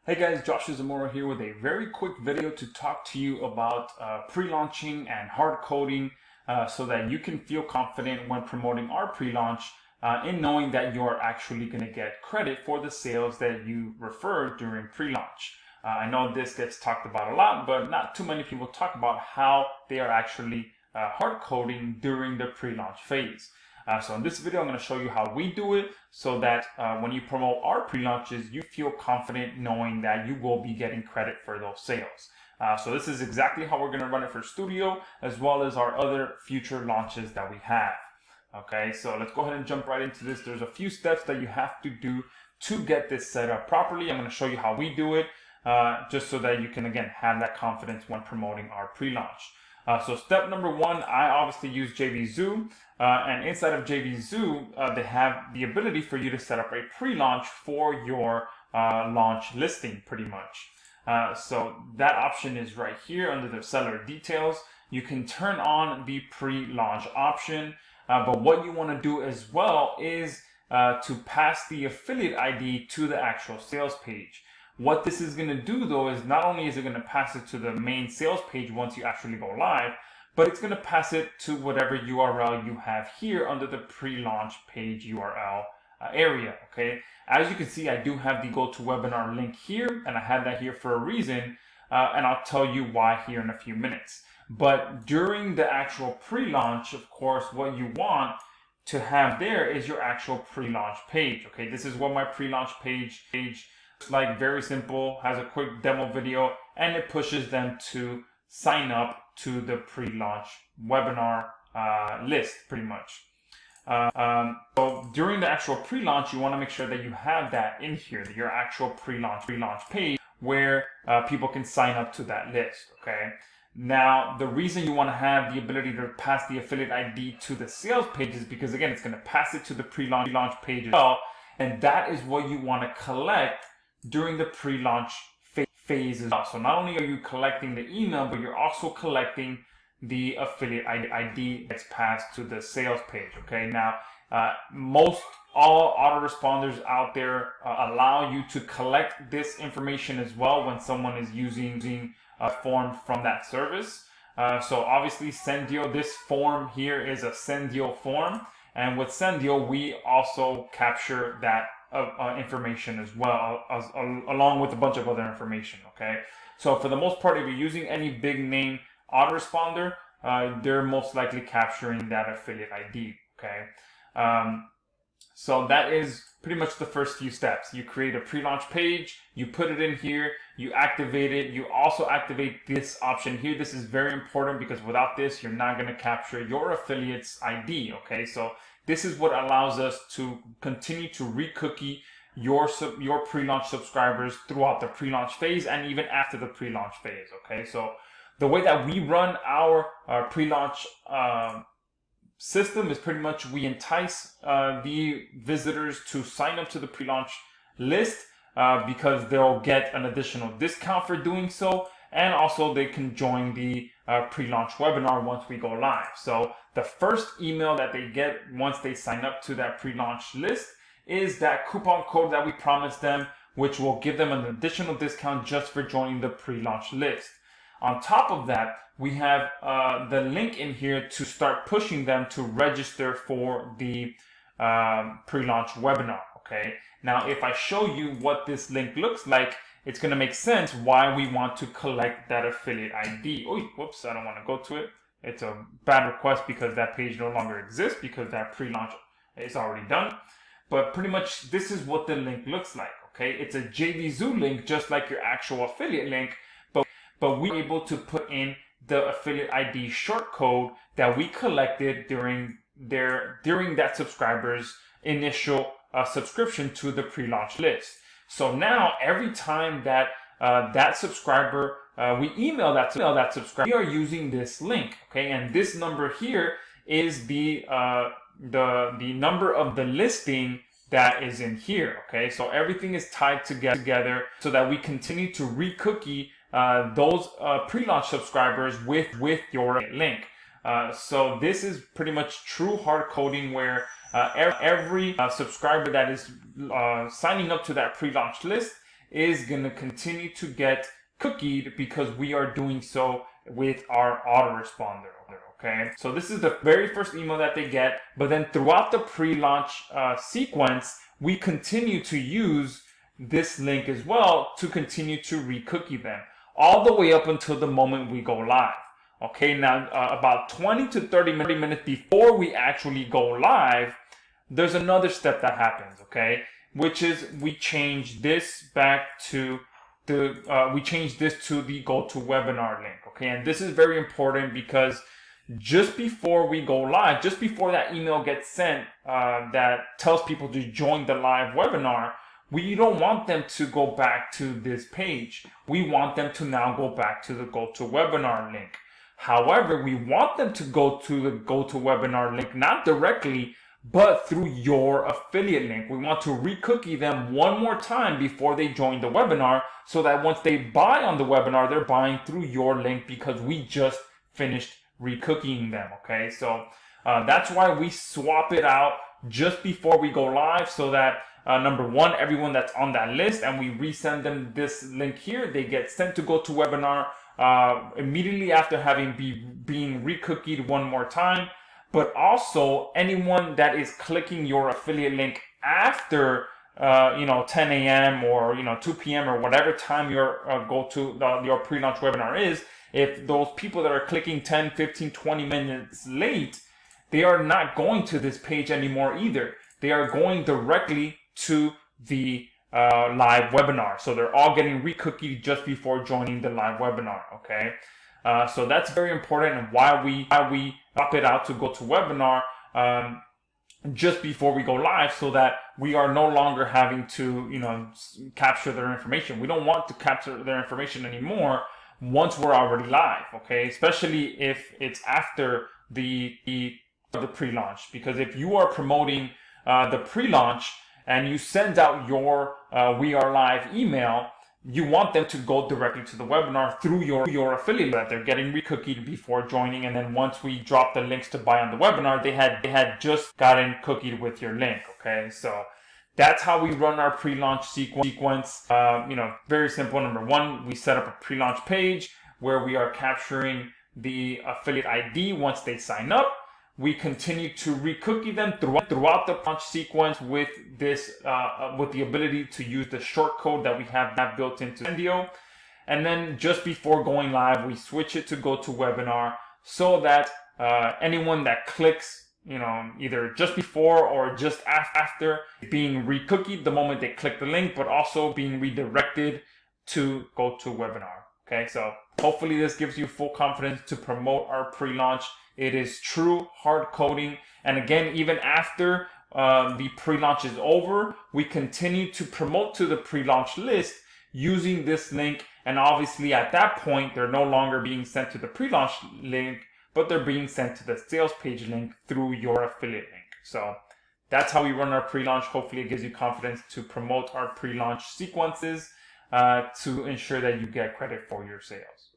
Hey guys, Josh Zamora here with a very quick video to talk to you about pre-launching and hard coding so that you can feel confident when promoting our pre-launch in knowing that you're actually going to get credit for the sales that you refer during pre-launch. I know this gets talked about a lot, but not too many people talk about how they are actually hard coding during the pre-launch phase. So in this video, I'm going to show you how we do it so that when you promote our pre-launches, you feel confident knowing that you will be getting credit for those sales. So this is exactly how we're going to run it for Studio, as well as our other future launches that we have. Okay, so let's go ahead and jump right into this. There's a few steps that you have to do to get this set up properly. I'm going to show you how we do it, just so that you can, again, have that confidence when promoting our pre-launch. So step number one, I obviously use JVZoo, and inside of JVZoo, they have the ability for you to set up a pre-launch for your launch listing, pretty much. So that option is right here under the seller details. You can turn on the pre-launch option, but what you want to do as well is to pass the affiliate ID to the actual sales page. What this is going to do though is not only is it going to pass it to the main sales page once you actually go live, but it's going to pass it to whatever URL you have here under the pre-launch page URL area. Okay, as you can see, I do have the GoToWebinar link here, and I have that here for a reason, and I'll tell you why here in a few minutes. But during the actual pre-launch, of course, what you want to have there is your actual pre-launch page. Okay, this is what my pre-launch page like, very simple, has a quick demo video, and it pushes them to sign up to the pre-launch webinar list, pretty much. So during the actual pre-launch, you want to make sure that you have that in here, your actual pre-launch page where people can sign up to that list. Okay. Now, the reason you want to have the ability to pass the affiliate ID to the sales page is because, again, it's going to pass it to the pre-launch page as well, and that is what you want to collect during the pre-launch phase as well. So not only are you collecting the email, but you're also collecting the affiliate ID that's passed to the sales page. Okay, now all autoresponders out there allow you to collect this information as well when someone is using a form from that service. So obviously Sendio, this form here is a Sendio form, and with Sendio we also capture that information as well, along with a bunch of other information. Okay, so for the most part, if you're using any big name autoresponder, they're most likely capturing that affiliate ID. Okay, so that is pretty much the first few steps. You create a pre-launch page, you put it in here, you activate it. You also activate this option here. This is very important because without this, you're not going to capture your affiliate's ID. Okay, so this is what allows us to continue to re-cookie your pre-launch subscribers throughout the pre-launch phase and even after the pre-launch phase. Okay, so the way that we run our pre-launch system is pretty much we entice the visitors to sign up to the pre-launch list because they'll get an additional discount for doing so, and also they can join the pre-launch webinar once we go live. So the first email that they get once they sign up to that pre-launch list is that coupon code that we promised them, which will give them an additional discount just for joining the pre-launch list. On top of that, we have the link in here to start pushing them to register for the pre-launch webinar. Okay, now if I show you what this link looks like, it's going to make sense why we want to collect that affiliate ID. Oh, whoops, I don't want to go to it. It's a bad request because that page no longer exists because that pre-launch is already done. But pretty much this is what the link looks like. Okay, it's a JVZoo link, just like your actual affiliate link, but we're able to put in the affiliate ID short code that we collected during that subscriber's initial subscription to the pre-launch list. So now every time that that subscriber, we email that subscriber, we are using this link. Okay, and this number here is the number of the listing that is in here. Okay, so everything is tied together so that we continue to re-cookie those pre-launch subscribers with your link. So this is pretty much true hard coding where every subscriber that is signing up to that pre-launch list is going to continue to get cookied because we are doing so with our autoresponder. Okay, so this is the very first email that they get, but then throughout the pre-launch sequence, we continue to use this link as well to continue to re-cookie them all the way up until the moment we go live. Okay, now about 20 to 30 minutes before we actually go live, there's another step that happens, okay, which is we change this back to the the GoToWebinar link, okay, and this is very important because just before we go live, just before that email gets sent that tells people to join the live webinar, we don't want them to go back to this page. We want them to now go back to the GoToWebinar link. However, we want them to go to the GoToWebinar link, not directly, but through your affiliate link. We want to re-cookie them one more time before they join the webinar, so that once they buy on the webinar, they're buying through your link because we just finished re-cookieing them. Okay, so that's why we swap it out just before we go live, so that number one, everyone that's on that list, and we resend them this link here, they get sent to GoToWebinar immediately after having being re-cookied one more time. But also anyone that is clicking your affiliate link after 10 a.m. or 2 p.m. or whatever time your your pre-launch webinar is, if those people that are clicking 10, 15, 20 minutes late, they are not going to this page anymore either. They are going directly to the live webinar. So they're all getting re-cookied just before joining the live webinar. Okay, so that's very important, and why we up it out to GoToWebinar just before we go live, so that we are no longer having to capture their information. We don't want to capture their information anymore once we're already live. Okay, especially if it's after the pre-launch, because if you are promoting the pre-launch and you send out your We Are Live email, you want them to go directly to the webinar through your affiliate, that they're getting re-cookied before joining, and then once we drop the links to buy on the webinar, they had just gotten cookied with your link. Okay, so that's how we run our pre-launch sequence. Very simple. Number one, we set up a pre-launch page where we are capturing the affiliate ID once they sign up. We continue to re-cookie them throughout the launch sequence with this, with the ability to use the short code that we have built into Zendio. And then just before going live, we switch it to GoToWebinar, so that anyone that clicks, either just before or just after, being re-cookied the moment they click the link, but also being redirected to GoToWebinar. Okay, so hopefully this gives you full confidence to promote our pre-launch. It is true hard coding. And again, even after the pre-launch is over, we continue to promote to the pre-launch list using this link. And obviously at that point, they're no longer being sent to the pre-launch link, but they're being sent to the sales page link through your affiliate link. So that's how we run our pre-launch. Hopefully it gives you confidence to promote our pre-launch sequences to ensure that you get credit for your sales.